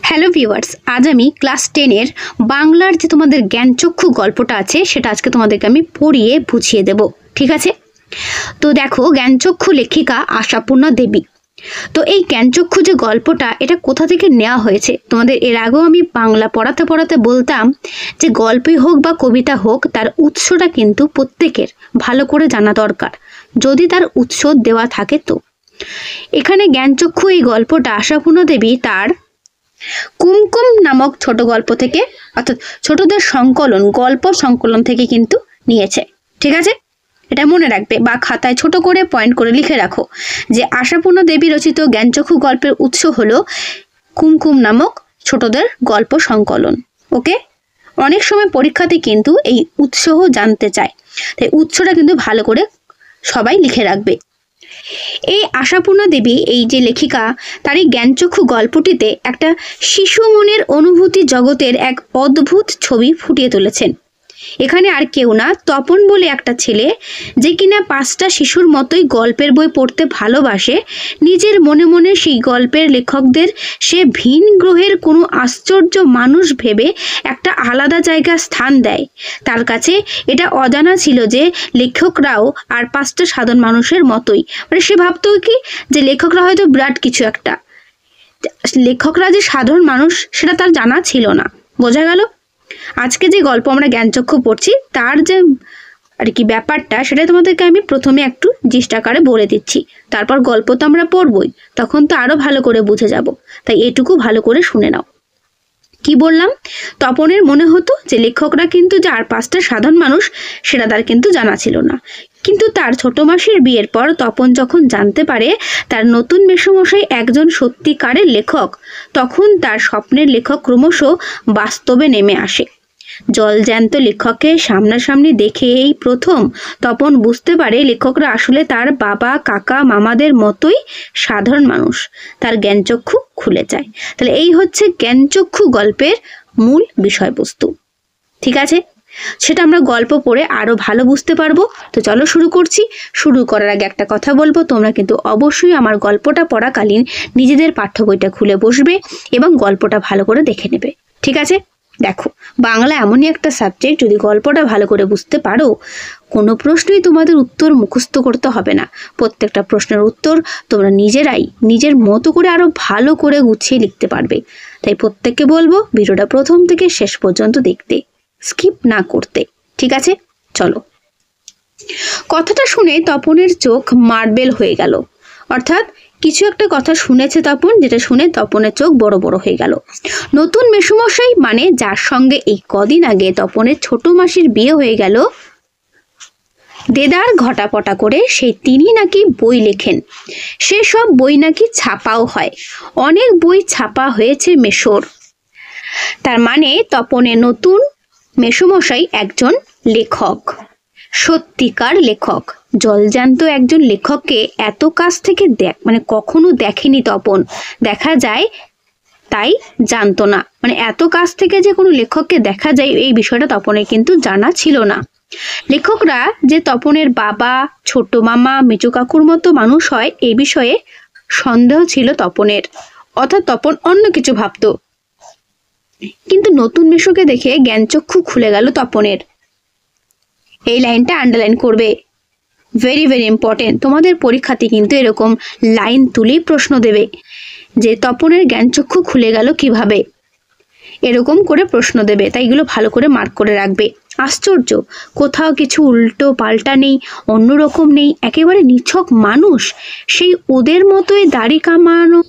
Hello viewers, আজ আমি class 10-এর বাংলার যে তোমাদের জ্ঞানচক্ষু গল্পটা আছে সেটা আজকে তোমাদেরকে আমি পড়িয়ে বুঝিয়ে দেব। ঠিক আছে? তো দেখো, জ্ঞানচক্ষু লেখিকা আশাপূর্ণা দেবী। তো এই জ্ঞানচক্ষু যে গল্পটা, এটা কোথা থেকে নেওয়া হয়েছে? তোমাদের এর আগেও আমি বাংলা পড়াতে পড়াতে বলতাম যে গল্পই হোক বা কবিতা হোক, তার উৎসটা কিন্তু প্রত্যেকের ভালো করে জানা দরকার, যদি তার উৎস দেওয়া থাকে। তো এখানে জ্ঞানচক্ষু এই গল্পটা আশাপূর্ণা দেবী তার কুমকুম নামক ছোট গল্প থেকে, অর্থাৎ ছোটদের সংকলন, গল্প সংকলন থেকে কিন্তু নিয়েছে। ঠিক আছে? এটা মনে রাখবে বা খাতায় ছোট করে পয়েন্ট করে লিখে রাখো যে আশাপূর্ণা দেবী রচিত জ্ঞানচক্ষু গল্পের উৎস হলো কুমকুম নামক ছোটদের গল্প সংকলন। ওকে? অনেক সময় পরীক্ষাতে কিন্তু এই উৎসও জানতে চায়, তাই উৎসটা কিন্তু ভালো করে সবাই লিখে রাখবে। এই আশাপূর্ণা দেবী, এই যে লেখিকা, তার এই জ্ঞানচক্ষু গল্পটিতে একটা শিশু মনের অনুভূতি জগতের এক অদ্ভুত ছবি ফুটিয়ে তুলেছেন। এখানে আর কেউ না, তপন বলে একটা ছেলে, যে কিনা 5টা শিশুর মতোই গল্পের বই পড়তে ভালোবাসে। নিজের মনে মনে সেই গল্পের লেখকদের সে ভিন গ্রহের কোনো আশ্চর্য মানুষ ভেবে একটা আলাদা জায়গা স্থান দেয়। তার কাছে এটা অজানা ছিল যে লেখকরাও আর 5টা সাধারণ মানুষের মতোই। মানে সে ভাবতো কি, যে লেখকরা হয়তো বিরাট কিছু একটা, লেখকরা যে সাধারণ মানুষ সেটা তার জানা ছিল না। বোঝা গেল? আজকে যে গল্প আমরা জ্ঞানচক্ষু পড়ছি, তার যে আর কি ব্যাপারটা, সেটা তোমাদেরকে আমি প্রথমে একটু জিষ্ট আকারে বলে দিচ্ছি। তারপর গল্প তো আমরা পড়বই, তখন তো আরো ভালো করে বুঝে যাব। তাই এটুকু ভালো করে শুনে নাও। কি বললাম? তপনের মনে হতো যে লেখকরা কিন্তু যে আর 5টা সাধারণ মানুষ সেটা তার কিন্তু জানা ছিল না। কিন্তু তার ছোট মাসির বিয়ের পর তপন যখন জানতে পারে তার নতুন মেসোমশাই একজন সত্যিকারের লেখক, তখন তার স্বপ্নের লেখক ক্রমশ বাস্তবে নেমে আসে। জলজ্যান্ত লেখককে সামনাসামনি দেখে এই প্রথম তপন বুঝতে পারে লেখকরা আসলে তার বাবা, কাকা, মামাদের মতোই সাধারণ মানুষ। তার জ্ঞানচক্ষু খুলে যায়। তাহলে এই হচ্ছে জ্ঞানচক্ষু গল্পের মূল বিষয়বস্তু। ঠিক আছে? সেটা আমরা গল্প পড়ে আরো ভালো বুঝতে পারবো। তো চলো শুরু করছি। শুরু করার আগে একটা কথা বলবো, তোমরা কিন্তু অবশ্যই আমার গল্পটা পড়াকালীন নিজেদের পাঠ্য বইটা খুলে বসবে এবং গল্পটা ভালো করে দেখে নেবে। ঠিক আছে? দেখো, বাংলা এমনই একটা সাবজেক্ট, যদি গল্পটা ভালো করে বুঝতে পারো, কোনো প্রশ্নই তোমাদের উত্তর মুখস্থ করতে হবে না। প্রত্যেকটা প্রশ্নের উত্তর তোমরা নিজেরাই নিজের মতো করে আরো ভালো করে গুছিয়ে লিখতে পারবে। তাই প্রত্যেককে বলবো ভিডিওটা প্রথম থেকে শেষ পর্যন্ত দেখতে, স্কিপ না করতে। ঠিক আছে? চলো। কথাটা শুনে তপনের চোখ মার্বেল হয়ে গেল। অর্থাৎ কিছু একটা কথা শুনেছে তপন, যেটা শুনে তপনের চোখ বড় বড় হয়ে গেল। নতুন মেসোমশাই মানে যার সঙ্গে এই কদিন আগে তপনের ছোট মাসির বিয়ে হয়ে গেল, দেদার ঘটাপটা করে তিনি নাকি বই লেখেন। সেসব বই নাকি ছাপাও হয়। অনেক বই ছাপা হয়েছে মেসোর। তার মানে তপনের নতুন মেসোমশাই একজন লেখক, সত্যিকার লেখক। জলজ্যান্ত একজন লেখককে এত কাছ থেকে মানে কখনো দেখেনি তপন। দেখা যায় তাই জানতো না। মানে এত কাছ থেকে যে কোনো লেখককে দেখা যায়, এই বিষয়টা তপনের কিন্তু জানা ছিল না। লেখকরা যে তপনের বাবা, ছোট মামা, মেজো কাকুর মতো মানুষ হয়, এই বিষয়ে সন্দেহ ছিল তপনের। অর্থাৎ তপন অন্য কিছু ভাবতো। কিন্তু নতুন মেসোকে দেখে জ্ঞানচক্ষু খুলে গেল তপনের। এই লাইনটা আন্ডারলাইন করবে, ভেরি ভেরি ইম্পর্টেন্ট। তোমাদের পরীক্ষাতে কিন্তু এরকম লাইন তুলেই প্রশ্ন দেবে যে তপনের জ্ঞানচক্ষু খুলে গেল কিভাবে, এরকম করে প্রশ্ন দেবে। তাই এগুলো ভালো করে মার্ক করে রাখবে। আশ্চর্য, কোথাও কিছু উল্টো পাল্টা নেই, অন্যরকম নেই, একেবারে নিছক মানুষ। সেই ওদের মতোই দাড়ি কামানো,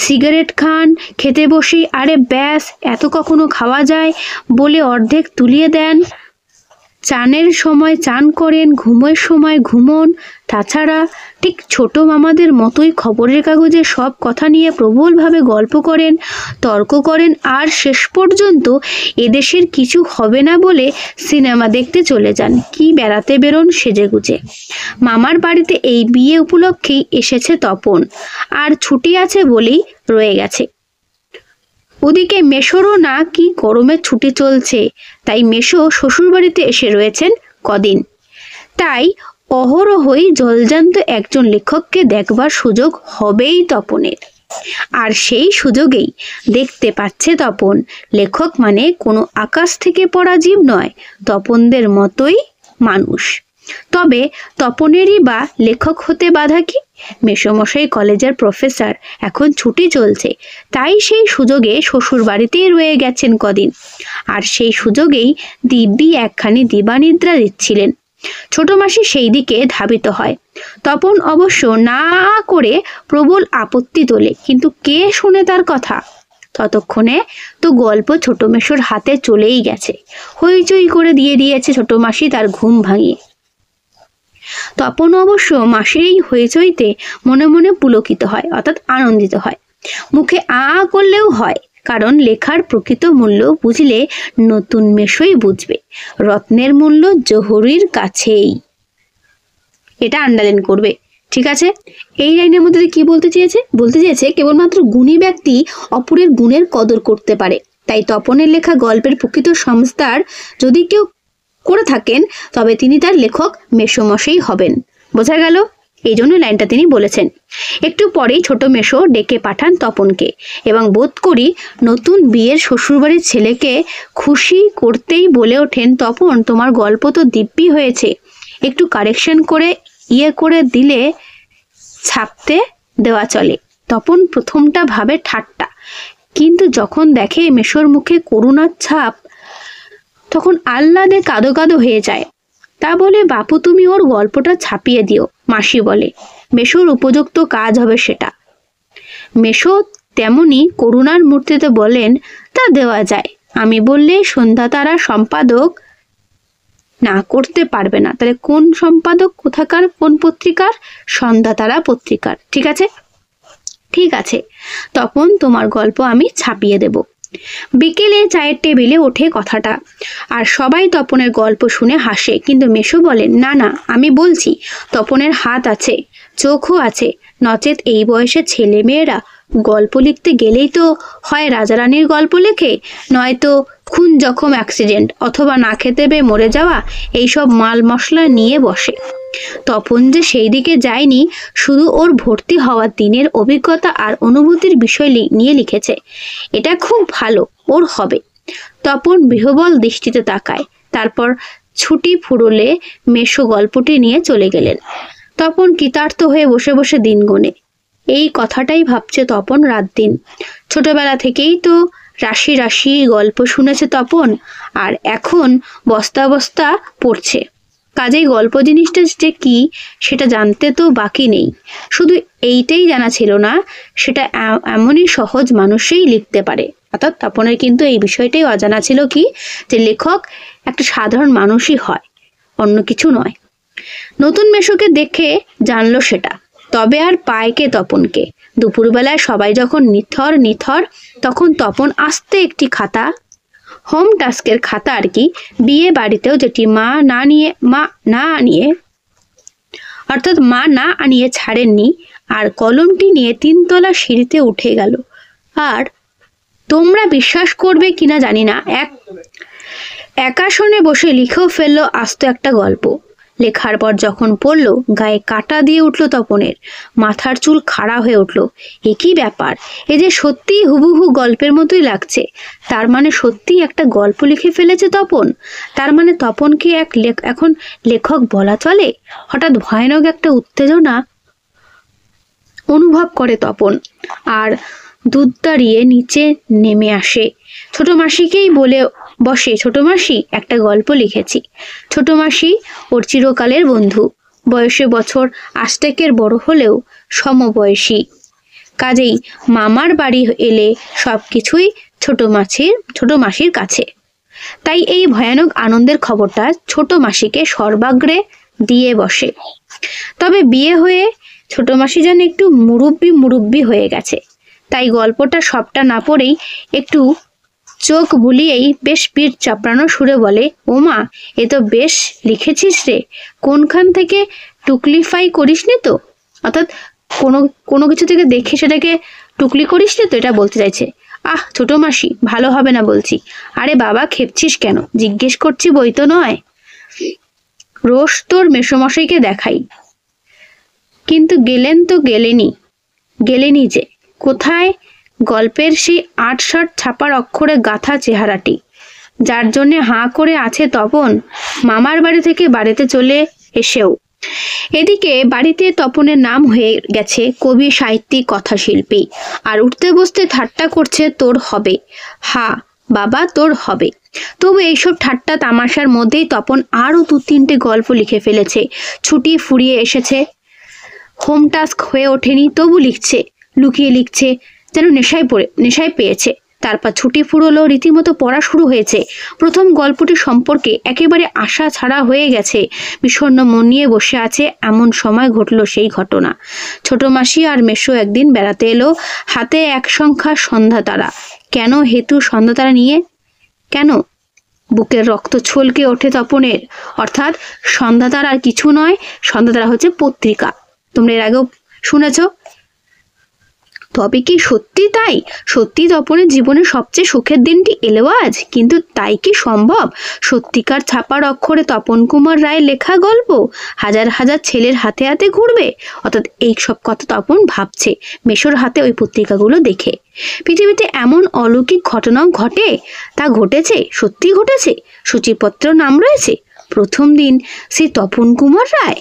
সিগারেট খান, খেতে বসি আরে ব্যাস এত কখনো খাওয়া যায় বলে অর্ধেক তুলিয়ে দেন, চানের সময় চান করেন, ঘুমের সময় ঘুমন। তাছাড়া ঠিক ছোট মামাদের মতোই খবরের কাগজে সব কথা নিয়ে প্রবলভাবে গল্প করেন, তর্ক করেন, আর শেষ পর্যন্ত এদেশের কিছু হবে না বলে সিনেমা দেখতে চলে যান, কি বেড়াতে বেরোন সেজেগুজে। মামার বাড়িতে এই বিয়ে উপলক্ষেই এসেছে তপন, আর ছুটি আছে বলেই রয়ে গেছে। ওদিকে মেসোরও না কি গরমের ছুটি চলছে, তাই মেসো শ্বশুরবাড়িতে এসে রয়েছেন কদিন। তাই অহরহই জলজ্যান্ত একজন লেখককে দেখবার সুযোগ হবেই তপনের। আর সেই সুযোগেই দেখতে পাচ্ছে তপন লেখক মানে কোনো আকাশ থেকে পড়া জীব নয়, তপনদের মতোই মানুষ। তবে তপনেরই বা লেখক হতে বাধা কি? মেসোমশাই কলেজের প্রফেসর, এখন ছুটি চলছে, তাই সেই সুযোগে শ্বশুর বাড়িতেই রয়ে গেছেন কদিন। আর সেই সুযোগেই দিব্যি একখানি দিবানিদ্রা দিচ্ছিলেন। ছোট মাসি সেই দিকে ধাবিত হয়। তপন অবশ্য না করে প্রবল আপত্তি তোলে, কিন্তু কে শোনে তার কথা? ততক্ষণে তো গল্প ছোট মেশোর হাতে চলেই গেছে। হইচই করে দিয়ে দিয়েছে ছোট মাসি তার ঘুম ভাঙিয়ে। তপন অবশ্য মাসির এই হইচইতে মনে মনে পুলকিত হয়, অর্থাৎ আনন্দিত হয়। মুখে আ করলেও হয়, কারণ লেখার প্রকৃত মূল্য বুঝলে নতুন মেশোই বুঝবে। রত্নের মূল্য জহুরির কাছেই। এটা আন্ডারলাইন করবে, ঠিক আছে? এই লাইনের মধ্যে কি বলতে চেয়েছে কেবলমাত্র গুণী ব্যক্তি অপরের গুণের কদর করতে পারে। তাই তপনের লেখা গল্পের প্রকৃত সংস্কার যদি কেউ করে থাকেন, তবে তিনি তার লেখক মেসোমশাই হবেন। বোঝা গেল? এই জন্য লাইনটা তিনি বলেছেন। একটু পরেই ছোট মেশো ডেকে পাঠান তপনকে, এবং বোধ করি নতুন বিয়ের শ্বশুরবাড়ির ছেলেকে খুশি করতেই বলে ওঠেন, তপন, তোমার গল্প তো দিব্যি হয়েছে, একটু কারেকশন করে করে দিলে ছাপতে দেওয়া চলে। তপন প্রথমটা ভাবে ঠাট্টা, কিন্তু যখন দেখে মেশোর মুখে করুণার ছাপ, তখন আহ্লাদে কাঁদো কাঁদো হয়ে যায়। তা বলে, বাপু তুমি ওর গল্পটা ছাপিয়ে দিও, মাসি বলে। মেশোর উপযুক্ত কাজ হবে সেটা। মেশো তেমনি করুণার মূর্তিতে বলেন, তা দেওয়া যায়, আমি বললে সন্ধ্যা তারা সম্পাদক না করতে পারবে না। তাহলে কোন সম্পাদক, কোথাকার, কোন পত্রিকার? সন্ধ্যা তারা পত্রিকার। ঠিক আছে, ঠিক আছে, তখন তোমার গল্প আমি ছাপিয়ে দেব। বিকেলে চায়ের টেবিলে ওঠে কথাটা, আর সবাই তপনের গল্প শুনে হাসে। কিন্তু মেশো বলেন, না না, আমি বলছি, তপনের হাত আছে, চোখও আছে, নচেত এই বয়সে ছেলে মেয়েরা গল্প লিখতে গেলেই তো হয় রাজারানীর গল্প লেখে, নয়তো খুন জখম অ্যাক্সিডেন্ট, অথবা না খেতে পেয়ে মরে যাওয়া, এইসব মাল মশলা নিয়ে বসে। তপন যে সেই দিকে যায়নি, শুধু ওর ভর্তি হওয়ার দিনের অভিজ্ঞতা আর অনুভূতির বিষয় নিয়ে লিখেছে। এটা খুব ভালো, ওর হবে। তপন বিহ্বল দৃষ্টিতে তাকায়, তারপর ছুটি ফুরলে মেশো গল্পটি নিয়ে চলে গেলেন। তপন কৃতার্থ হয়ে বসে বসে দিন গোনে। এই কথাটাই ভাবছে তপন রাত দিন। ছোটবেলা থেকেই তো রাশি রাশি গল্প শুনেছে তপন, আর এখন বস্তা বস্তা পড়ছে। কাজেই গল্প জিনিসটা যে কি সেটা জানতে তো বাকি নেই। শুধু এইটাই জানা ছিল না, সেটা এমনই সহজ মানুষই লিখতে পারে। অর্থাৎ তপনের কিন্তু এই বিষয়টাই অজানা ছিল, কি যে লেখক একটা সাধারণ মানুষই হয়, অন্য কিছু নয়। নতুন মেশোকে দেখে জানলো সেটা। তবে আর পায় কে তপনকে? দুপুরবেলায় সবাই যখন নিথর, তখন তপন আস্তে একটি খাতা, হোম টাস্কের খাতা আর কি, বিয়ে বাড়িতেও যেটি মা না আনিয়ে ছাড়েননি, আর কলমটি নিয়ে 3 তলা সিঁড়িতে উঠে গেল। আর তোমরা বিশ্বাস করবে কিনা জানি না, এক আসনে বসে লিখেও ফেললো আস্ত একটা গল্প। লেখার পর যখন পড়ল, গায়ে কাটা দিয়ে উঠল তপনের, মাথার চুল খাড়া হয়ে উঠল। এ কি ব্যাপার? এ যে সত্যিই হুবহু গল্পের মতোই লাগছে। তার মানে সত্যিই একটা গল্প লিখে ফেলেছে তপন। তার মানে তপনকে এখন লেখক বলা চলে? হঠাৎ ভয়ানক একটা উত্তেজনা অনুভব করে তপন, আর দুধ দাঁড়িয়ে নিচে নেমে আসে। ছোট মাসিকেই বলে বসে, ছোট মাসি, একটা গল্প লিখেছি। ছোট মাসি ওর চিরকালের বন্ধু, বয়সে বছর 8 বড় হলেও সমবয়সী। কাজেই মামার বাড়ি এলে সব কিছুই ছোট মাসির কাছে। তাই এই ভয়ানক আনন্দের খবরটা ছোট মাসিকে সর্বাগ্রে দিয়ে বসে। তবে বিয়ে হয়ে ছোট মাসি যেন একটু মুরব্বি হয়ে গেছে। তাই গল্পটা সবটা না পড়েই একটু চোখ বুলিয়েই বেশ পিঠ চাপড়ানো সুরে বলে, ও মা, এ তো বেশ লিখেছিস রে, কোনখান থেকে টুকলিফাই করিসনি তো? অর্থাৎ কোনো কিছু থেকে দেখে সেটাকে টুকলি করিসনি তো, এটা বলতে চাইছে। আহ ছোট মাসি, ভালো হবে না বলছি। আরে বাবা, খেপছিস কেন? জিজ্ঞেস করছি, বই তো নয়। রোজ তোর মেসোমশাইকে দেখাই, কিন্তু গেলেনি যে। কোথায় গল্পের সেই ৮-৬০ ছাপার অক্ষরে গাঁথা চেহারাটি, যার জন্যে হাঁ করে আছে তপন মামার বাড়ি থেকে বাড়িতে চলে এসেও। এদিকে বাড়িতে তপনের নাম হয়ে গেছে কবি, সাহিত্যিক, কথাশিল্পী, আর উঠতে বসতে ঠাট্টা করছে তোর হবে, হা বাবা তোর হবে। তবু এইসব ঠাট্টা তামাশার মধ্যেই তপন আরও ২-৩টে গল্প লিখে ফেলেছে। ছুটি ফুরিয়ে এসেছে, হোম টাস্ক হয়ে ওঠেনি, তবু লিখছে, লুকিয়ে লিখছে, যেন নেশায় পেয়েছে। তারপর ছুটি ফুরলো, রীতিমতো পড়া শুরু হয়েছে। প্রথম গল্পটি সম্পর্কে একেবারে আশা ছাড়া হয়ে গেছে, বিষণ্ণ মন নিয়ে বসে আছে। এমন সময় ঘটল সেই ঘটনা। ছোট মাসি আর মেসো একদিন বেড়াতে এলো, হাতে এক সংখ্যা সন্ধ্যা তারা। কেন হেতু সন্ধ্যা তারা নিয়ে? কেন? বুকের রক্ত ছলকে ওঠে তপনের। অর্থাৎ সন্ধ্যা তারা আর কিছু নয়, সন্ধ্যা তারা হচ্ছে পত্রিকা। তোমরা এর আগেও শুনেছ। তবে কি সত্যি তাই? সত্যি তপনের জীবনের সবচেয়ে সুখের দিনটি এলো আজ? কিন্তু তাই কি সম্ভব? সত্যিকার ছাপার অক্ষরে তপন কুমার রায়ের লেখা গল্প হাজার হাজার ছেলের হাতে হাতে ঘুরবে? অর্থাৎ এই সব কথা তপন ভাবছে মেশোর হাতে ওই পত্রিকাগুলো দেখে। পৃথিবীতে এমন অলৌকিক ঘটনাও ঘটে? তা ঘটেছে, সত্যি ঘটেছে। সূচিপত্র নাম রয়েছে। প্রথম দিন সে তপন কুমার রায়।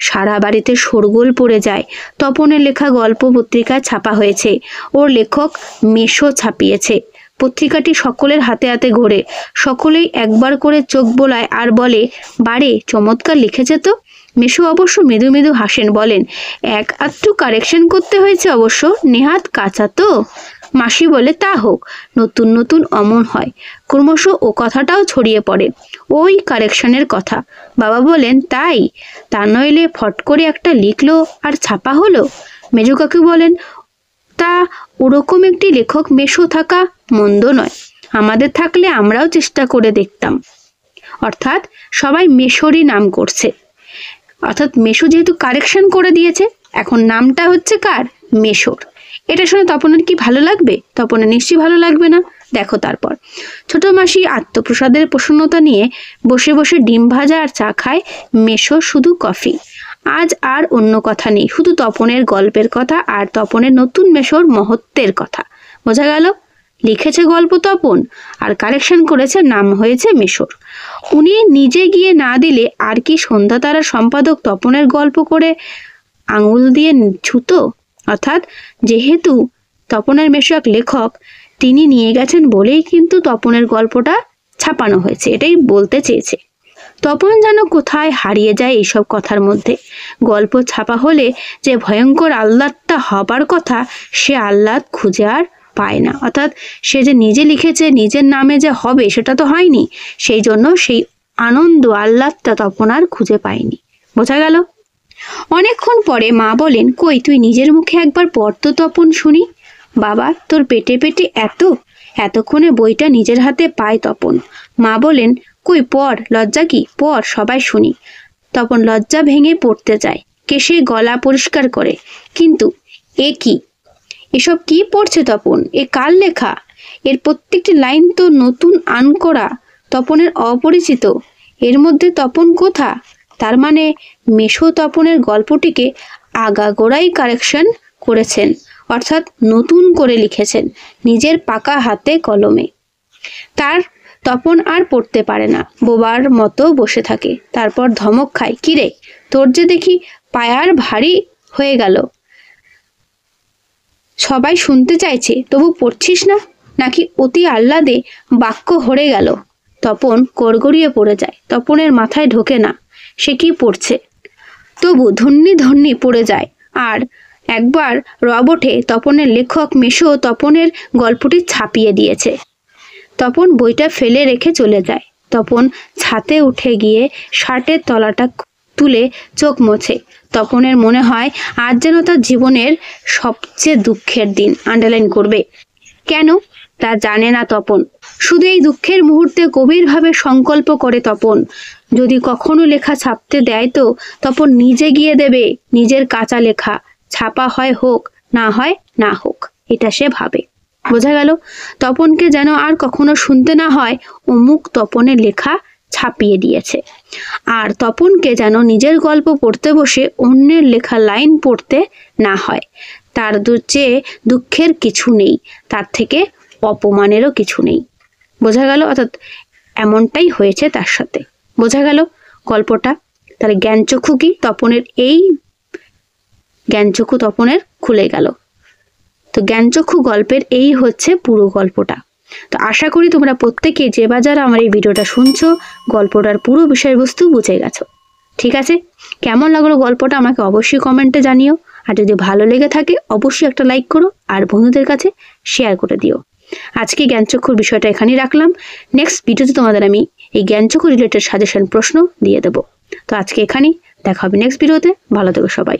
সারা বাড়িতে শোরগোল পড়ে যায়। তপনের লেখা গল্প পত্রিকায় ছাপা হয়েছে, ওর লেখক মেশো ছাপিয়েছে। পত্রিকাটি সকলের হাতে হাতে ঘোরে। সকলেই একবার করে চোখ বোলায় আর বলে, বারে চমৎকার লিখেছে তো। মেশো অবশ্য মৃদু মৃদু হাসেন, বলেন, এক আধটু কারেকশন করতে হয়েছে অবশ্য, নেহাত কাঁচা তো। মাসি বলে, তা হোক, নতুন নতুন অমন হয়। ক্রমশ ও কথাটাও ছড়িয়ে পড়ে, ওই কারেকশনের কথা। বাবা বলেন, তাই? তা নইলে ফট করে একটা লিখলো আর ছাপা হলো। মেজো কাকু বলেন, তা ওরকম একটি লেখক মেশো থাকা মন্দ নয়। আমাদের থাকলে আমরাও চেষ্টা করে দেখতাম। অর্থাৎ সবাই মেশোরই নাম করছে। অর্থাৎ মেশো যেহেতু কারেকশন করে দিয়েছে, এখন নামটা হচ্ছে কার? মেশোর। এটা শুনে তপনের কি ভালো লাগবে? তপনের নিশ্চয়ই ভালো লাগবে না। দেখো তারপর ছোট মাসি আত্মপ্রসাদের প্রসন্নতা নিয়ে বসে বসে ডিম ভাজা আর চা খায়। মেশো শুধু কফি। আজ আর অন্য কথা নেই, শুধু তপনের গল্পের কথা আর তপনের নতুন মেশোর মহত্বের কথা। বোঝা গেল? লিখেছে গল্প তপন আর কারেকশন করেছে, নাম হয়েছে মেশোর। উনি নিজে গিয়ে না দিলে আর কি সন্ধ্যা তারার সম্পাদক তপনের গল্প করে আঙুল দিয়ে ছুতো? অর্থাৎ যেহেতু তপনের মেশো এক লেখক, তিনি নিয়ে গেছেন বলেই কিন্তু তপনের গল্পটা ছাপানো হয়েছে, এটাই বলতে চেয়েছে। তপন যেন কোথায় হারিয়ে যায় এইসব কথার মধ্যে। গল্প ছাপা হলে যে ভয়ঙ্কর আহ্লাদটা হবার কথা, সে আহ্লাদ খুঁজে আর পায় না। অর্থাৎ সে যে নিজে লিখেছে, নিজের নামে যে হবে, সেটা তো হয়নি। সেই জন্য সেই আনন্দ আহ্লাদটা তপন আর খুঁজে পায়নি। বোঝা গেল? অনেকক্ষণ পরে মা বলেন, কই তুই নিজের মুখে একবার পড় তো তপন শুনি। বাবা, তোর পেটে পেটে এতক্ষণে বইটা নিজের হাতে পায় তপন। মা বলেন, কই পড়, লজ্জা কি, পড়, সবাই শুনি। তপন লজ্জা ভেঙে পড়তে যায়, কেশে গলা পরিষ্কার করে। কিন্তু এ কি, এসব কি পড়ছে তপন? এ কার লেখা? এর প্রত্যেকটি লাইন তো নতুন আনকরা, তপনের অপরিচিত। এর মধ্যে তপন কোথা? তার মানে মেশো তপনের গল্পটিকে আগাগোড়াই কারেকশন করেছেন, অর্থাৎ নতুন করে লিখেছেন নিজের পাকা হাতে কলমে। তার তপন আর পড়তে পারে না, বোবার মতো বসে থাকে। তারপর ধমক খায়, কিরে তোর যে দেখি পায়ার ভারী হয়ে গেল, সবাই শুনতে চাইছে তবু পড়ছিস না, নাকি অতি আহ্লাদে বাক্য হরে গেল? তপন গড়গড়িয়ে পড়ে যায়। তপনের মাথায় ঢোকে না সে কি পড়ছে, তবু ধন্যি ধন্যি পড়ে যায়। আর একবার রব ওঠে, তপনের লেখক মেশো তপনের গল্পটি ছাপিয়ে দিয়েছে। তপন বইটা ফেলে রেখে চলে যায়। তপন ছাতে উঠে গিয়ে শার্টের তলাটা তুলে চোখ মোছে। তপনের মনে হয় আজ যেন তার জীবনের সবচেয়ে দুঃখের দিন। আন্ডারলাইন করবে। কেন তা জানে না তপন, শুধু এই দুঃখের মুহূর্তে গভীরভাবে সংকল্প করে তপন, যদি কখনো লেখা ছাপতে দেয় তো তপন নিজে গিয়ে দেবে নিজের কাঁচা লেখা। ছাপা হয় হোক, না হয় না হোক, এটা সে ভাবে। বোঝা গেল? তপনকে যেন আর কখনো শুনতে না হয় অমুক তপনের লেখা ছাপিয়ে দিয়েছে। আর তপনকে যেন নিজের গল্প পড়তে বসে অন্যের লেখা লাইন পড়তে না হয়। তার চেয়ে দুঃখের কিছু নেই, তার থেকে অপমানেরও কিছু নেই। বোঝা গেল? অর্থাৎ এমনটাই হয়েছে তার সাথে। বোঝা গেল গল্পটা? তাহলে জ্ঞানচক্ষু কি? তপনের এই জ্ঞানচক্ষু তপনের খুলে গেল। তো জ্ঞানচক্ষু গল্পের এই হচ্ছে পুরো গল্পটা। তো আশা করি তোমরা প্রত্যেকে যে বা যারা আমার এই ভিডিওটা শুনছো গল্পটার পুরো বিষয়বস্তু বুঝে গেছো। ঠিক আছে? কেমন লাগলো গল্পটা আমাকে অবশ্যই কমেন্টে জানিও। আর যদি ভালো লেগে থাকে অবশ্যই একটা লাইক করো আর বন্ধুদের কাছে শেয়ার করে দিও। আজকে জ্ঞানচক্ষুর বিষয়টা এখানেই রাখলাম। নেক্সট ভিডিওতে তোমাদের আমি এই জ্ঞানচক্ষু রিলেটেড সাজেশন প্রশ্ন দিয়ে দেবো। তো আজকে এখানেই, দেখা হবে নেক্সট ভিডিওতে। ভালো থেকো সবাই।